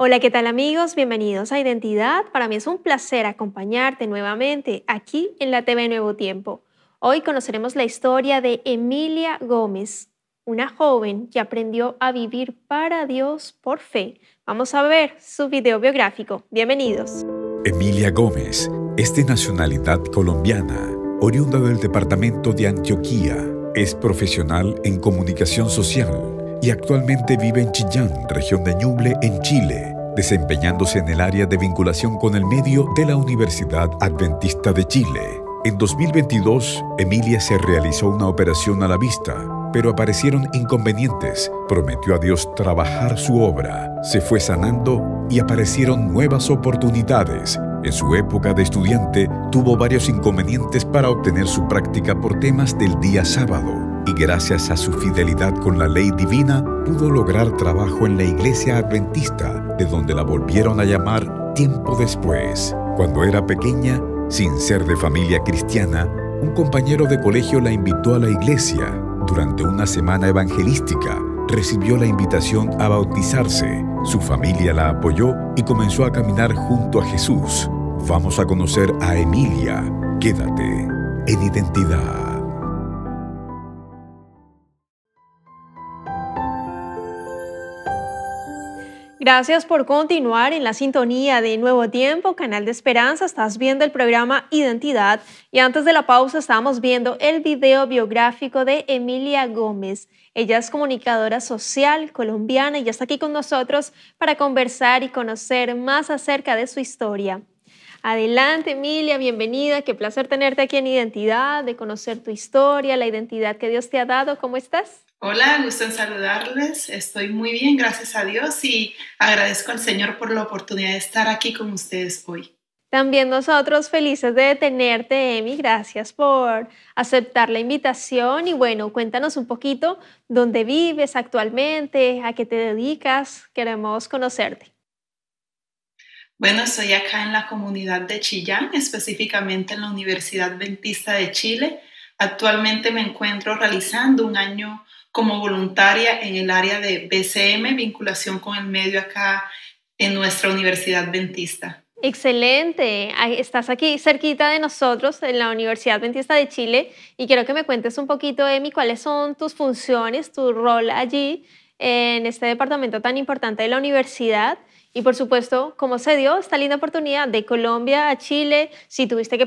Hola, ¿qué tal amigos? Bienvenidos a Identidad. Para mí es un placer acompañarte nuevamente aquí en la TV Nuevo Tiempo. Hoy conoceremos la historia de Emilia Gómez, una joven que aprendió a vivir para Dios por fe. Vamos a ver su video biográfico. Bienvenidos. Emilia Gómez es de nacionalidad colombiana, oriunda del departamento de Antioquia. Es profesional en comunicación social y actualmente vive en Chillán, región de Ñuble, en Chile, desempeñándose en el área de vinculación con el medio de la Universidad Adventista de Chile. En 2022, Emilia se realizó una operación a la vista, pero aparecieron inconvenientes. Prometió a Dios trabajar su obra, se fue sanando y aparecieron nuevas oportunidades. En su época de estudiante, tuvo varios inconvenientes para obtener su práctica por temas del día sábado, y gracias a su fidelidad con la ley divina, pudo lograr trabajo en la iglesia adventista, de donde la volvieron a llamar tiempo después. Cuando era pequeña, sin ser de familia cristiana, un compañero de colegio la invitó a la iglesia. Durante una semana evangelística, recibió la invitación a bautizarse. Su familia la apoyó y comenzó a caminar junto a Jesús. Vamos a conocer a Emilia. Quédate en Identidad. Gracias por continuar en la sintonía de Nuevo Tiempo, Canal de Esperanza. Estás viendo el programa Identidad y antes de la pausa estábamos viendo el video biográfico de Emilia Gómez. Ella es comunicadora social colombiana y ya está aquí con nosotros para conversar y conocer más acerca de su historia. Adelante, Emilia, bienvenida. Qué placer tenerte aquí en Identidad, de conocer tu historia, la identidad que Dios te ha dado. ¿Cómo estás? Hola, gusto en saludarles. Estoy muy bien, gracias a Dios, y agradezco al Señor por la oportunidad de estar aquí con ustedes hoy. También nosotros felices de tenerte, Emi. Gracias por aceptar la invitación. Y bueno, cuéntanos un poquito dónde vives actualmente, a qué te dedicas. Queremos conocerte. Bueno, estoy acá en la comunidad de Chillán, específicamente en la Universidad Adventista de Chile. Actualmente me encuentro realizando un año como voluntaria en el área de BCM, vinculación con el medio acá en nuestra Universidad Adventista. Excelente. Estás aquí cerquita de nosotros en la Universidad Adventista de Chile y quiero que me cuentes un poquito, Emi, cuáles son tus funciones, tu rol allí en este departamento tan importante de la universidad y por supuesto, cómo se dio esta linda oportunidad de Colombia a Chile, si tuviste que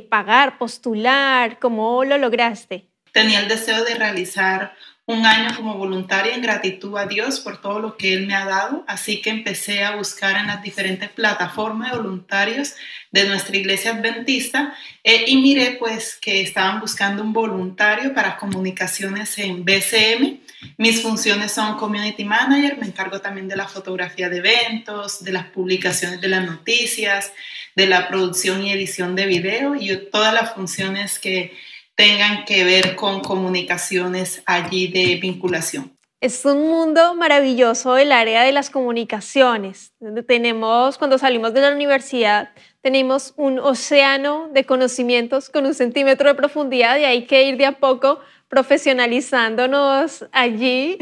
pagar, postular, ¿cómo lo lograste? Tenía el deseo de realizar un año como voluntaria en gratitud a Dios por todo lo que Él me ha dado, así que empecé a buscar en las diferentes plataformas de voluntarios de nuestra iglesia adventista y miré pues que estaban buscando un voluntario para comunicaciones en BCM. Mis funciones son Community Manager, me encargo también de la fotografía de eventos, de las publicaciones de las noticias, de la producción y edición de video y todas las funciones que tengan que ver con comunicaciones allí de vinculación. Es un mundo maravilloso el área de las comunicaciones. Tenemos, cuando salimos de la universidad, tenemos un océano de conocimientos con 1 centímetro de profundidad y hay que ir de a poco profesionalizándonos allí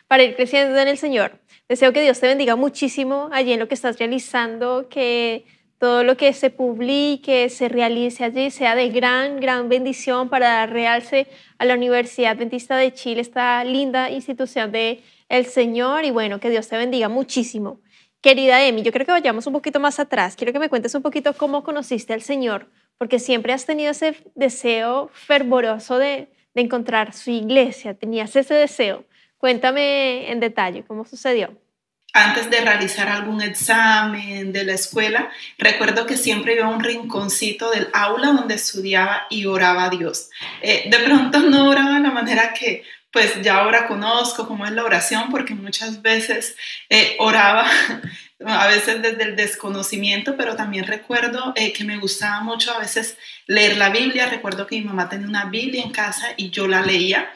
para ir creciendo en el Señor. Deseo que Dios te bendiga muchísimo allí en lo que estás realizando, que todo lo que se publique, se realice allí, sea de gran bendición para dar realce a la Universidad Adventista de Chile, esta linda institución del Señor. Y bueno, que Dios te bendiga muchísimo. Querida Emi, yo creo que vayamos un poquito más atrás. Quiero que me cuentes un poquito cómo conociste al Señor, porque siempre has tenido ese deseo fervoroso de encontrar su iglesia. Tenías ese deseo. Cuéntame en detalle cómo sucedió. Antes de realizar algún examen de la escuela, recuerdo que siempre iba a un rinconcito del aula donde estudiaba y oraba a Dios. De pronto no oraba de la manera que pues ya ahora conozco cómo es la oración, porque muchas veces oraba, a veces desde el desconocimiento, pero también recuerdo que me gustaba mucho a veces leer la Biblia. Recuerdo que mi mamá tenía una Biblia en casa y yo la leía.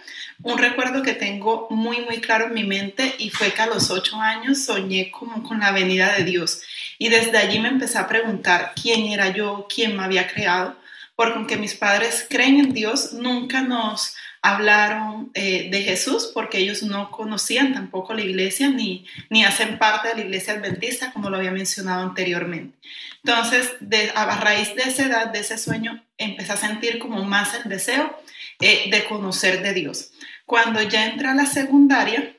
Un recuerdo que tengo muy claro en mi mente y fue que a los 8 años soñé como con la venida de Dios y desde allí me empecé a preguntar quién era yo, quién me había creado, porque aunque mis padres creen en Dios, nunca nos hablaron de Jesús, porque ellos no conocían tampoco la iglesia ni hacen parte de la iglesia adventista, como lo había mencionado anteriormente. Entonces, a raíz de esa edad, de ese sueño, empecé a sentir como más el deseo de conocer de Dios. Cuando ya entré a la secundaria,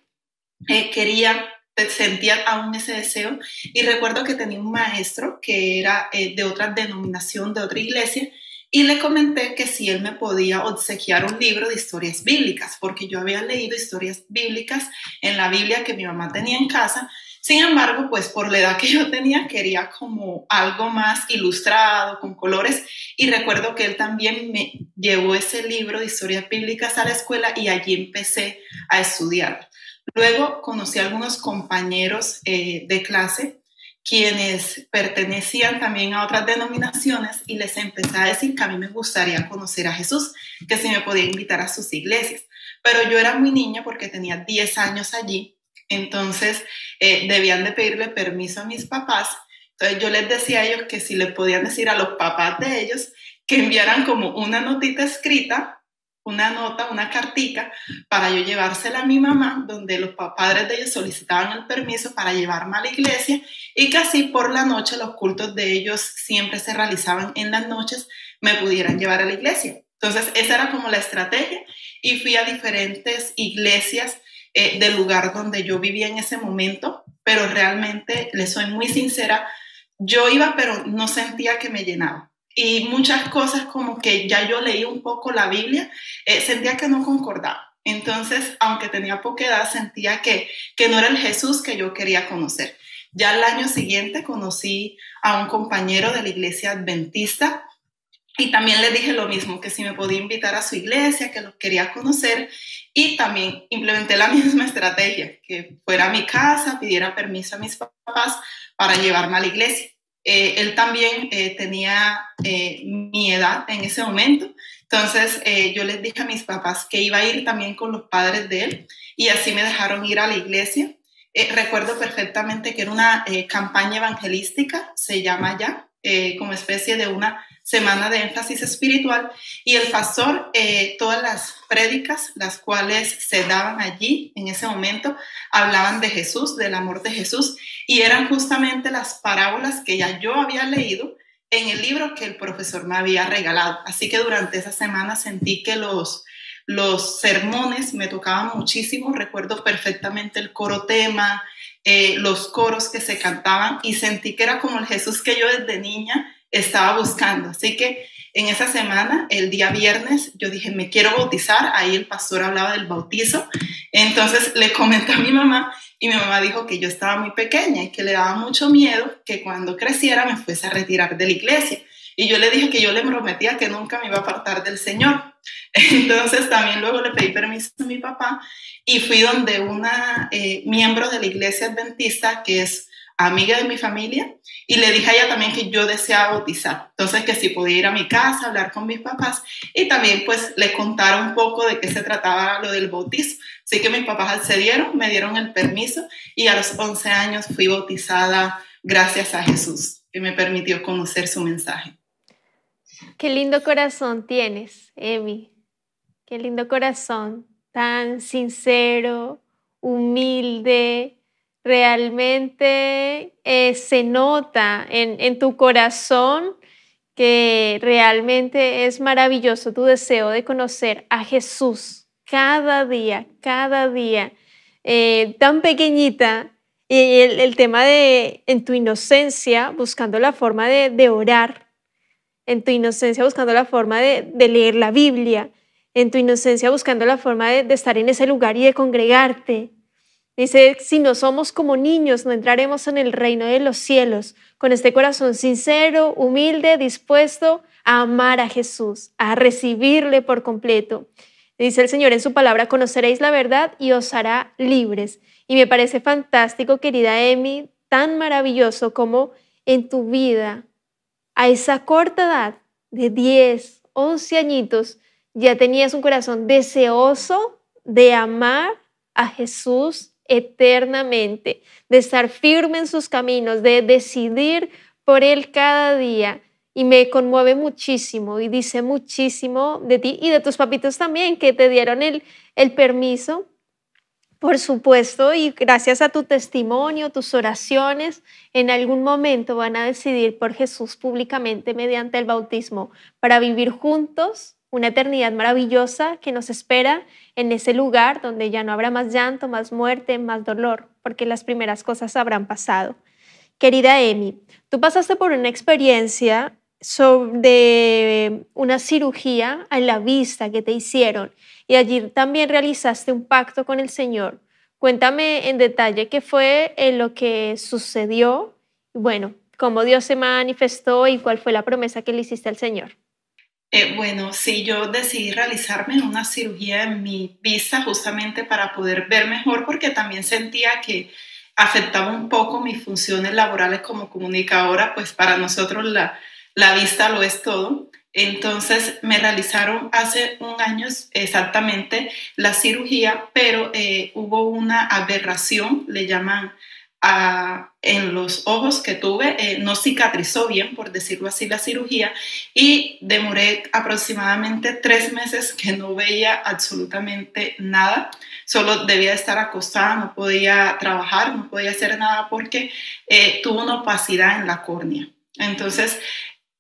sentía aún ese deseo, y recuerdo que tenía un maestro que era de otra denominación, de otra iglesia, y le comenté que si él me podía obsequiar un libro de historias bíblicas, porque yo había leído historias bíblicas en la Biblia que mi mamá tenía en casa. Sin embargo, pues por la edad que yo tenía, quería como algo más ilustrado, con colores, y recuerdo que él también me llevó ese libro de historias bíblicas a la escuela, y allí empecé a estudiar. Luego conocí a algunos compañeros de clase quienes pertenecían también a otras denominaciones, y les empecé a decir que a mí me gustaría conocer a Jesús, que si me podía invitar a sus iglesias. Pero yo era muy niña porque tenía 10 años allí, entonces debían de pedirle permiso a mis papás. Entonces yo les decía a ellos que si le podían decir a los papás de ellos que enviaran como una notita escrita, una nota, una cartica, para yo llevársela a mi mamá, donde los padres de ellos solicitaban el permiso para llevarme a la iglesia, y que así por la noche, los cultos de ellos siempre se realizaban en las noches, me pudieran llevar a la iglesia. Entonces esa era como la estrategia, y fui a diferentes iglesias del lugar donde yo vivía en ese momento, pero realmente, les soy muy sincera, yo iba pero no sentía que me llenaba. Y muchas cosas, como que ya yo leí un poco la Biblia, sentía que no concordaba. Entonces, aunque tenía poca edad, sentía que no era el Jesús que yo quería conocer. Ya el año siguiente conocí a un compañero de la iglesia adventista, y también le dije lo mismo, que si me podía invitar a su iglesia, que lo quería conocer, y también implementé la misma estrategia, que fuera a mi casa, pidiera permiso a mis papás para llevarme a la iglesia. Él también tenía mi edad en ese momento, entonces yo les dije a mis papás que iba a ir también con los padres de él, y así me dejaron ir a la iglesia. Recuerdo perfectamente que era una campaña evangelística, se llama ya, como especie de una semana de énfasis espiritual, y el pastor, todas las prédicas, las cuales se daban allí en ese momento, hablaban de Jesús, del amor de Jesús, y eran justamente las parábolas que ya yo había leído en el libro que el profesor me había regalado. Así que durante esa semana sentí que los sermones me tocaban muchísimo. Recuerdo perfectamente el coro tema, los coros que se cantaban, y sentí que era como el Jesús que yo desde niña estaba buscando. Así que en esa semana, el día viernes, yo dije, me quiero bautizar. Ahí el pastor hablaba del bautizo. Entonces le comenté a mi mamá, y mi mamá dijo que yo estaba muy pequeña y que le daba mucho miedo que cuando creciera me fuese a retirar de la iglesia. Y yo le dije que yo le prometía que nunca me iba a apartar del Señor. Entonces también luego le pedí permiso a mi papá, y fui donde una miembro de la iglesia adventista, que es amiga de mi familia, y le dije a ella también que yo deseaba bautizar. Entonces, que si podía ir a mi casa, hablar con mis papás, y también pues le contara un poco de qué se trataba lo del bautizo. Así que mis papás accedieron, me dieron el permiso, y a los 11 años fui bautizada gracias a Jesús, que me permitió conocer su mensaje. Qué lindo corazón tienes, Emi. Qué lindo corazón, tan sincero, humilde. Realmente se nota en tu corazón que realmente es maravilloso tu deseo de conocer a Jesús cada día, tan pequeñita. Y el tema de en tu inocencia, buscando la forma de orar, en tu inocencia buscando la forma de leer la Biblia, en tu inocencia buscando la forma de estar en ese lugar y de congregarte. Dice, si no somos como niños, no entraremos en el reino de los cielos. Con este corazón sincero, humilde, dispuesto a amar a Jesús, a recibirle por completo. Dice el Señor en su palabra, conoceréis la verdad y os hará libres. Y me parece fantástico, querida Emi, tan maravilloso como en tu vida, a esa corta edad de 10, 11 añitos, ya tenías un corazón deseoso de amar a Jesús eternamente, de estar firme en sus caminos, de decidir por Él cada día. y me conmueve muchísimo y dice muchísimo de ti y de tus papitos también, que te dieron el permiso, por supuesto, y gracias a tu testimonio, tus oraciones, en algún momento van a decidir por Jesús públicamente mediante el bautismo para vivir juntos una eternidad maravillosa que nos espera en ese lugar donde ya no habrá más llanto, más muerte, más dolor, porque las primeras cosas habrán pasado. Querida Emi, tú pasaste por una experiencia sobre una cirugía a la vista que te hicieron y allí también realizaste un pacto con el Señor. Cuéntame en detalle qué fue lo que sucedió y bueno, cómo Dios se manifestó y cuál fue la promesa que le hiciste al Señor. Bueno, sí, yo decidí realizarme una cirugía en mi vista justamente para poder ver mejor porque también sentía que afectaba un poco mis funciones laborales como comunicadora, pues para nosotros la vista lo es todo. Entonces me realizaron hace un año exactamente la cirugía, pero hubo una aberración, le llaman en los ojos que tuve, no cicatrizó bien, por decirlo así, la cirugía y demoré aproximadamente 3 meses que no veía absolutamente nada, solo debía estar acostada, no podía trabajar, no podía hacer nada porque tuvo una opacidad en la córnea. Entonces,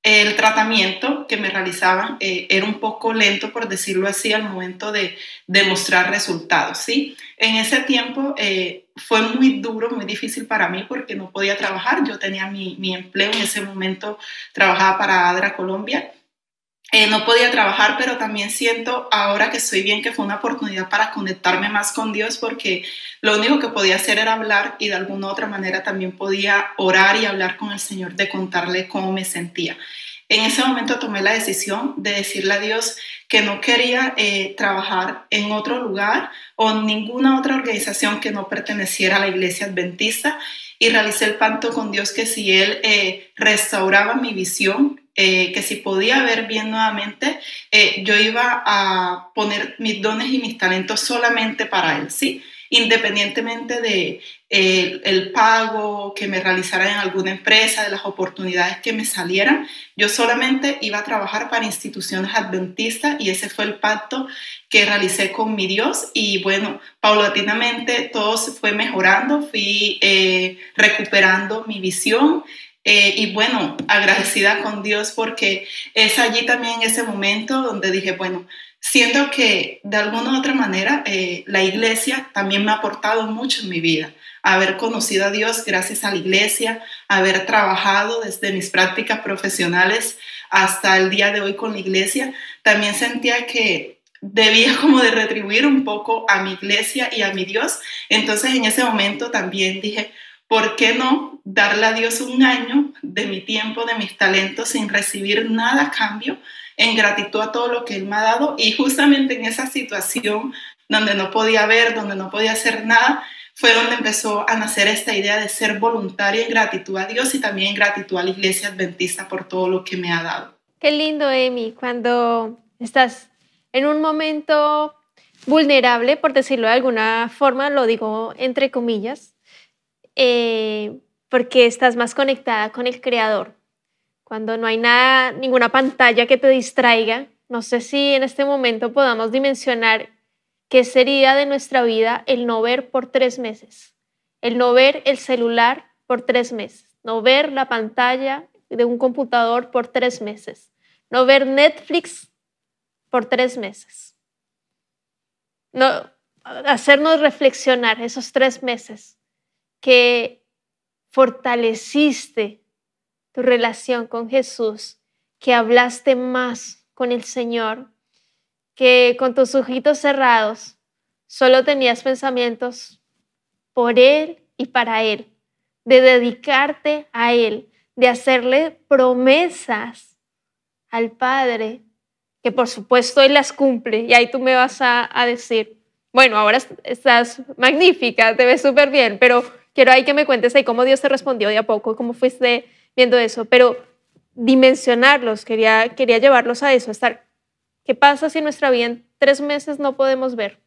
el tratamiento que me realizaban era un poco lento, por decirlo así, al momento de mostrar resultados, ¿sí? En ese tiempo fue muy duro, muy difícil para mí porque no podía trabajar. Yo tenía mi empleo, en ese momento trabajaba para ADRA Colombia. No podía trabajar, pero también siento ahora que estoy bien que fue una oportunidad para conectarme más con Dios porque lo único que podía hacer era hablar y de alguna u otra manera también podía orar y hablar con el Señor, de contarle cómo me sentía. En ese momento tomé la decisión de decirle a Dios que no quería trabajar en otro lugar o en ninguna otra organización que no perteneciera a la Iglesia Adventista y realicé el pacto con Dios que si Él restauraba mi visión, que si podía ver bien nuevamente, yo iba a poner mis dones y mis talentos solamente para Él, ¿sí? Independientemente de el pago que me realizara en alguna empresa, de las oportunidades que me salieran, yo solamente iba a trabajar para instituciones adventistas y ese fue el pacto que realicé con mi Dios y bueno, paulatinamente todo se fue mejorando, fui recuperando mi visión. Y bueno, agradecida con Dios porque es allí también en ese momento donde dije, bueno, siento que de alguna u otra manera la iglesia también me ha aportado mucho en mi vida. Haber conocido a Dios gracias a la iglesia, haber trabajado desde mis prácticas profesionales hasta el día de hoy con la iglesia, también sentía que debía como de retribuir un poco a mi iglesia y a mi Dios. Entonces en ese momento también dije, ¿por qué no darle a Dios un año de mi tiempo, de mis talentos, sin recibir nada a cambio, en gratitud a todo lo que Él me ha dado? Y justamente en esa situación donde no podía ver, donde no podía hacer nada, fue donde empezó a nacer esta idea de ser voluntaria en gratitud a Dios y también en gratitud a la Iglesia Adventista por todo lo que me ha dado. Qué lindo, Emi, cuando estás en un momento vulnerable, por decirlo de alguna forma, lo digo entre comillas, porque estás más conectada con el Creador. Cuando no hay nada, ninguna pantalla que te distraiga, no sé si en este momento podamos dimensionar qué sería de nuestra vida el no ver por 3 meses, el no ver el celular por 3 meses, no ver la pantalla de un computador por 3 meses, no ver Netflix por 3 meses. No, hacernos reflexionar esos 3 meses que fortaleciste tu relación con Jesús, que hablaste más con el Señor, que con tus ojitos cerrados solo tenías pensamientos por Él y para Él, de dedicarte a Él, de hacerle promesas al Padre, que por supuesto Él las cumple, y ahí tú me vas a decir, bueno, ahora estás magnífica, te ves súper bien, pero quiero ahí que me cuentes ahí cómo Dios te respondió de a poco, cómo fuiste viendo eso, pero dimensionarlos, quería llevarlos a eso, estar, ¿qué pasa si en nuestra vida en 3 meses no podemos ver?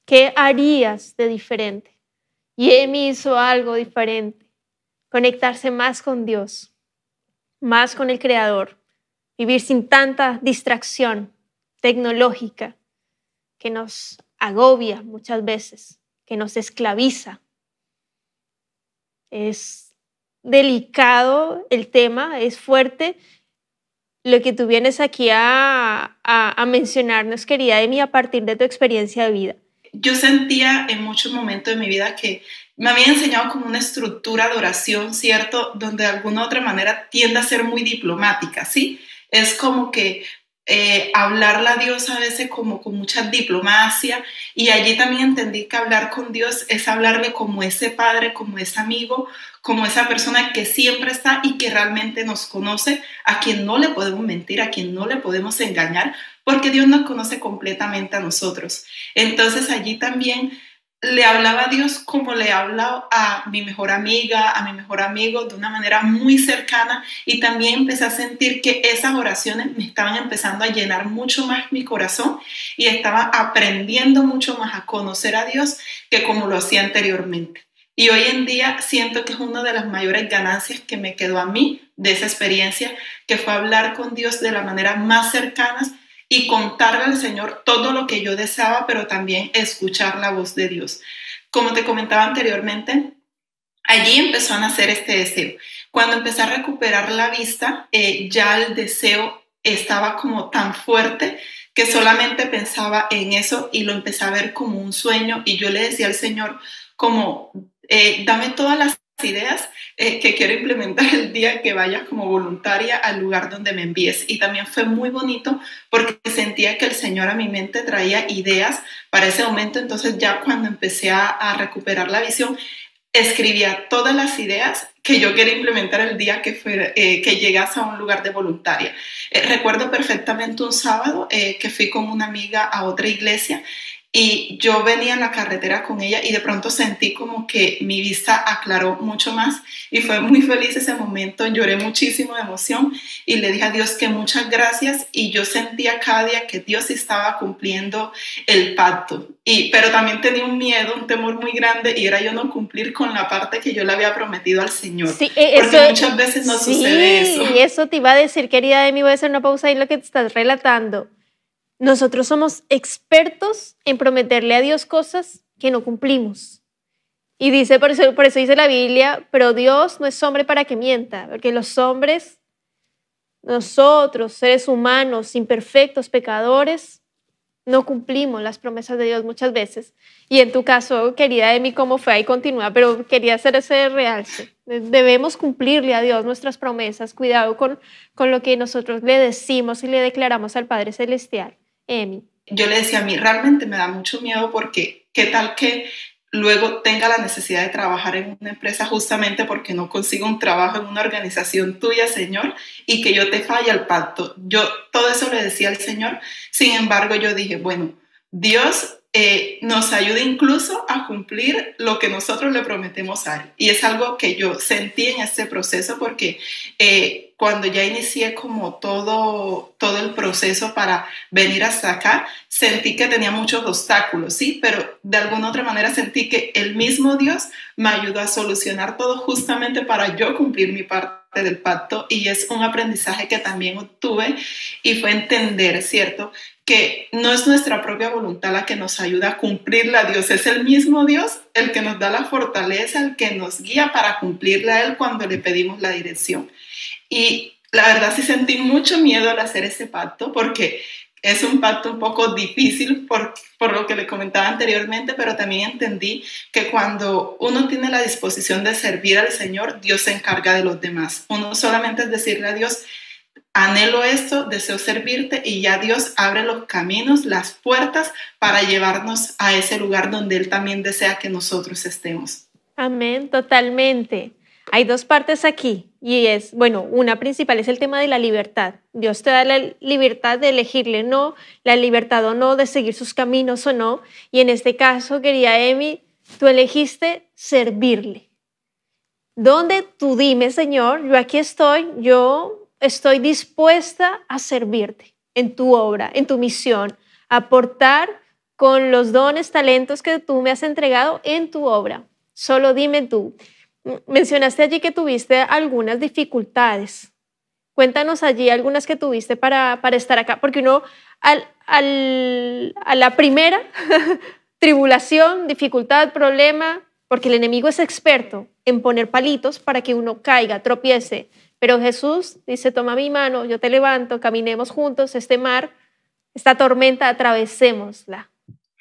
¿Qué harías de diferente? Y Emi hizo algo diferente, conectarse más con Dios, más con el Creador, vivir sin tanta distracción tecnológica que nos agobia muchas veces, que nos esclaviza. Es delicado el tema, es fuerte. Lo que tú vienes aquí a mencionarnos, querida Emi, a partir de tu experiencia de vida. Yo sentía en muchos momentos de mi vida que me habían enseñado como una estructura de oración, ¿cierto? Donde de alguna u otra manera tiende a ser muy diplomática, ¿sí? Es como que hablarle a Dios a veces como con mucha diplomacia, y allí también entendí que hablar con Dios es hablarle como ese padre, como ese amigo, como esa persona que siempre está y que realmente nos conoce, a quien no le podemos mentir, a quien no le podemos engañar, porque Dios nos conoce completamente a nosotros. Entonces allí también le hablaba a Dios como le he hablado a mi mejor amiga, a mi mejor amigo, de una manera muy cercana, y también empecé a sentir que esas oraciones me estaban empezando a llenar mucho más mi corazón y estaba aprendiendo mucho más a conocer a Dios que como lo hacía anteriormente. Y hoy en día siento que es una de las mayores ganancias que me quedó a mí de esa experiencia, que fue hablar con Dios de la manera más cercana y contarle al Señor todo lo que yo deseaba, pero también escuchar la voz de Dios. Como te comentaba anteriormente, allí empezó a nacer este deseo. Cuando empecé a recuperar la vista, ya el deseo estaba como tan fuerte que solamente pensaba en eso y lo empecé a ver como un sueño, y yo le decía al Señor como, dame todas las ideas que quiero implementar el día que vaya como voluntaria al lugar donde me envíes. Y también fue muy bonito porque sentía que el Señor a mi mente traía ideas para ese momento. Entonces ya cuando empecé a recuperar la visión, escribía todas las ideas que yo quería implementar el día que llegase a un lugar de voluntaria. Recuerdo perfectamente un sábado que fui con una amiga a otra iglesia, y yo venía en la carretera con ella y de pronto sentí como que mi vista aclaró mucho más, y fue muy feliz ese momento. Lloré muchísimo de emoción y le dije a Dios que muchas gracias, y yo sentía cada día que Dios estaba cumpliendo el pacto. Pero también tenía un miedo, un temor muy grande, y era yo no cumplir con la parte que yo le había prometido al Señor. Sí, porque muchas veces no sucede eso. Sí, eso te iba a decir, querida Emi, voy a hacer una pausa ahí en lo que te estás relatando. Nosotros somos expertos en prometerle a Dios cosas que no cumplimos. Y dice, por eso dice la Biblia, pero Dios no es hombre para que mienta, porque los hombres, nosotros, seres humanos, imperfectos, pecadores, no cumplimos las promesas de Dios muchas veces. Y en tu caso, querida Emi, ¿cómo fue? Ahí continúa, pero quería hacer ese realce. Debemos cumplirle a Dios nuestras promesas. Cuidado con lo que nosotros le decimos y le declaramos al Padre Celestial. Emi. Yo le decía, a mí realmente me da mucho miedo, porque qué tal que luego tenga la necesidad de trabajar en una empresa justamente porque no consigo un trabajo en una organización tuya, Señor, y que yo te falle el pacto. Yo todo eso le decía al Señor. Sin embargo, yo dije, bueno, Dios nos ayuda incluso a cumplir lo que nosotros le prometemos a Él. Y es algo que yo sentí en este proceso, porque cuando ya inicié como todo el proceso para venir hasta acá, sentí que tenía muchos obstáculos, sí, pero de alguna otra manera sentí que el mismo Dios me ayudó a solucionar todo justamente para yo cumplir mi parte del pacto. Y es un aprendizaje que también obtuve, y fue entender, ¿cierto?, que no es nuestra propia voluntad la que nos ayuda a cumplirla a Dios, es el mismo Dios el que nos da la fortaleza, el que nos guía para cumplirla a Él cuando le pedimos la dirección. Y la verdad sí sentí mucho miedo al hacer ese pacto, porque es un pacto un poco difícil por lo que le comentaba anteriormente, pero también entendí que cuando uno tiene la disposición de servir al Señor, Dios se encarga de los demás. Uno solamente es decirle a Dios, anhelo esto, deseo servirte, y ya Dios abre los caminos, las puertas para llevarnos a ese lugar donde Él también desea que nosotros estemos. Amén, totalmente. Hay dos partes aquí, y una principal es el tema de la libertad. Dios te da la libertad de elegirle no, la libertad o no, de seguir sus caminos o no. Y en este caso, querida Emi, tú elegiste servirle. ¿Dónde? Tú dime, Señor, yo aquí estoy, yo estoy dispuesta a servirte en tu obra, en tu misión, a aportar con los dones, talentos que tú me has entregado en tu obra. Solo dime tú. Mencionaste allí que tuviste algunas dificultades Cuéntanos allí algunas que tuviste para estar acá, porque uno a la primera tribulación, dificultad, problema, porque el enemigo es experto en poner palitos para que uno caiga, tropiece. Pero Jesús dice, toma mi mano, yo te levanto, caminemos juntos este mar, esta tormenta, atravesémosla.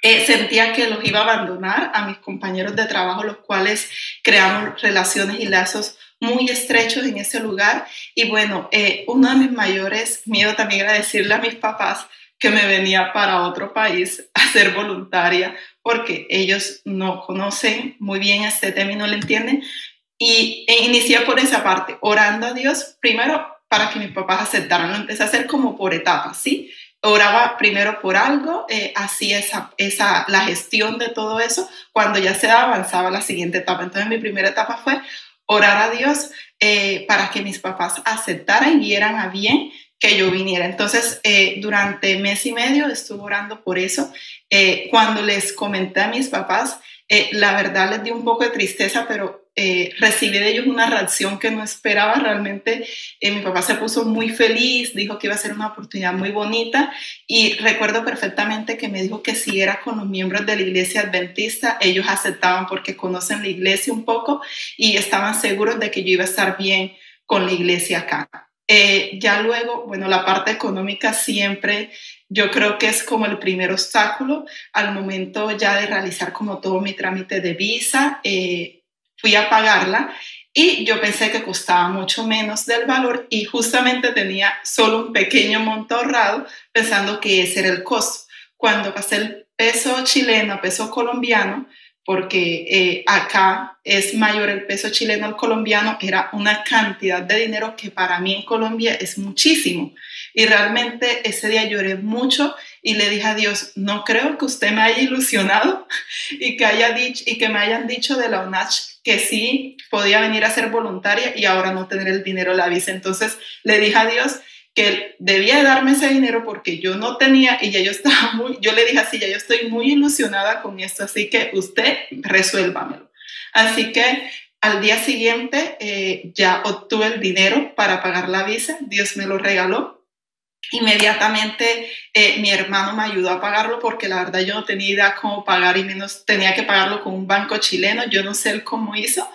Sentía que los iba a abandonar a mis compañeros de trabajo, los cuales creamos relaciones y lazos muy estrechos en ese lugar. Y bueno, uno de mis mayores miedos también era decirle a mis papás que me venía para otro país a ser voluntaria, porque ellos no conocen muy bien este término, lo entienden. Y inicié por esa parte, orando a Dios, primero para que mis papás aceptaran. Lo empecé a hacer como por etapas, ¿sí? Oraba primero por algo, hacía la gestión de todo eso. Cuando ya se avanzaba a la siguiente etapa. Entonces mi primera etapa fue orar a Dios para que mis papás aceptaran y vieran a bien que yo viniera. Entonces durante mes y medio estuve orando por eso. Cuando les comenté a mis papás, la verdad les dio un poco de tristeza, pero recibí de ellos una reacción que no esperaba realmente. Mi papá se puso muy feliz, dijo que iba a ser una oportunidad muy bonita, y recuerdo perfectamente que me dijo que si era con los miembros de la iglesia adventista, ellos aceptaban porque conocen la iglesia un poco y estaban seguros de que yo iba a estar bien con la iglesia acá. Ya luego, bueno, la parte económica siempre yo creo que es como el primer obstáculo al momento ya de realizar como todo mi trámite de visa. Fui a pagarla y yo pensé que costaba mucho menos del valor y justamente tenía solo un pequeño monto ahorrado pensando que ese era el costo. Cuando pasé el peso chileno a peso colombiano, porque acá es mayor el peso chileno al colombiano, era una cantidad de dinero que para mí en Colombia es muchísimo. Y realmente ese día lloré mucho y le dije a Dios, no creo que usted me haya ilusionado y que me hayan dicho de la UNACH que sí podía venir a ser voluntaria y ahora no tener el dinero de la visa. Entonces le dije a Dios que debía de darme ese dinero porque yo no tenía y ya yo le dije así, ya yo estoy muy ilusionada con esto, así que usted resuélvamelo. Así que al día siguiente ya obtuve el dinero para pagar la visa, Dios me lo regaló. Inmediatamente mi hermano me ayudó a pagarlo porque la verdad yo no tenía idea cómo pagar y menos tenía que pagarlo con un banco chileno. Yo no sé él cómo hizo,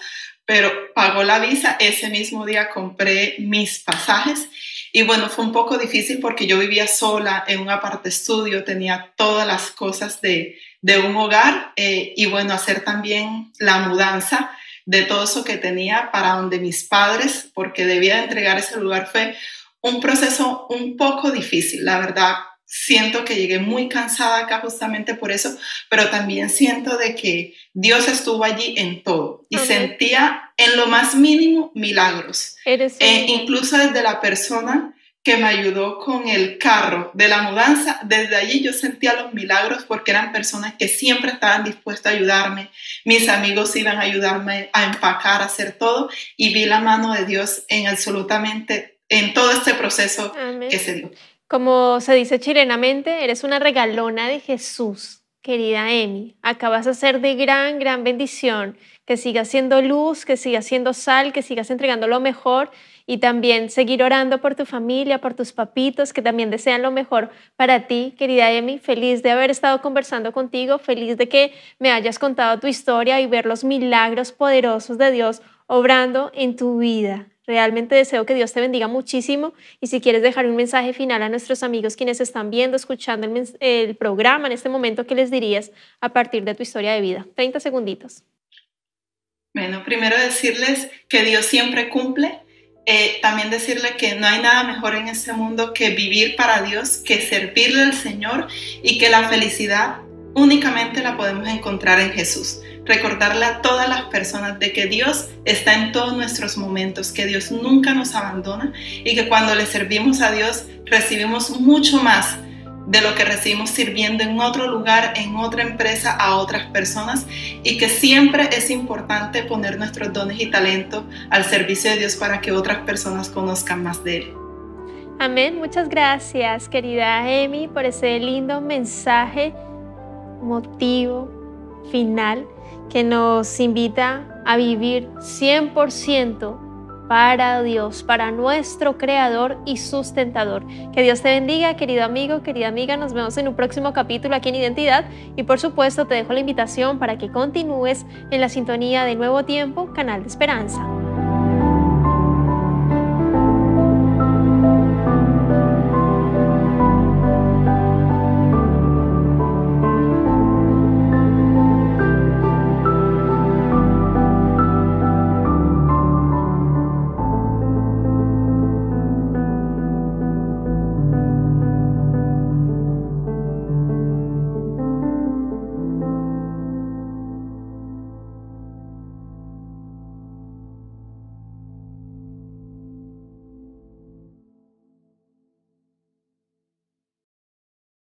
pero pagó la visa. Ese mismo día compré mis pasajes y bueno, fue un poco difícil porque yo vivía sola en un apart estudio, tenía todas las cosas de un hogar y bueno, hacer también la mudanza de todo eso que tenía para donde mis padres, porque debía de entregar ese lugar. Fue un proceso un poco difícil, la verdad. Siento que llegué muy cansada acá justamente por eso, pero también siento de que Dios estuvo allí en todo y sentía en lo más mínimo milagros. Incluso desde la persona que me ayudó con el carro de la mudanza, desde allí yo sentía los milagros porque eran personas que siempre estaban dispuestas a ayudarme. Mis amigos iban a ayudarme a empacar, a hacer todo y vi la mano de Dios en todo este proceso. Amén. Que se dio. Como se dice chilenamente, eres una regalona de Jesús, querida Emi. Acá vas a ser de gran, gran bendición. Que sigas siendo luz, que sigas siendo sal, que sigas entregando lo mejor y también seguir orando por tu familia, por tus papitos, que también desean lo mejor para ti, querida Emi. Feliz de haber estado conversando contigo, feliz de que me hayas contado tu historia y ver los milagros poderosos de Dios obrando en tu vida. Realmente deseo que Dios te bendiga muchísimo y si quieres dejar un mensaje final a nuestros amigos quienes están viendo, escuchando el programa en este momento, ¿qué les dirías a partir de tu historia de vida? 30 segunditos. Bueno, primero decirles que Dios siempre cumple. También decirle que no hay nada mejor en este mundo que vivir para Dios, que servirle al Señor y que la felicidad únicamente la podemos encontrar en Jesús. Recordarle a todas las personas de que Dios está en todos nuestros momentos, que Dios nunca nos abandona y que cuando le servimos a Dios recibimos mucho más de lo que recibimos sirviendo en otro lugar, en otra empresa, a otras personas y que siempre es importante poner nuestros dones y talentos al servicio de Dios para que otras personas conozcan más de Él. Amén. Muchas gracias, querida Emi, por ese lindo mensaje, motivo final que nos invita a vivir 100% para Dios, para nuestro Creador y sustentador. Que Dios te bendiga, querido amigo, querida amiga. Nos vemos en un próximo capítulo aquí en Identidad y por supuesto te dejo la invitación para que continúes en la sintonía de Nuevo Tiempo, Canal de Esperanza.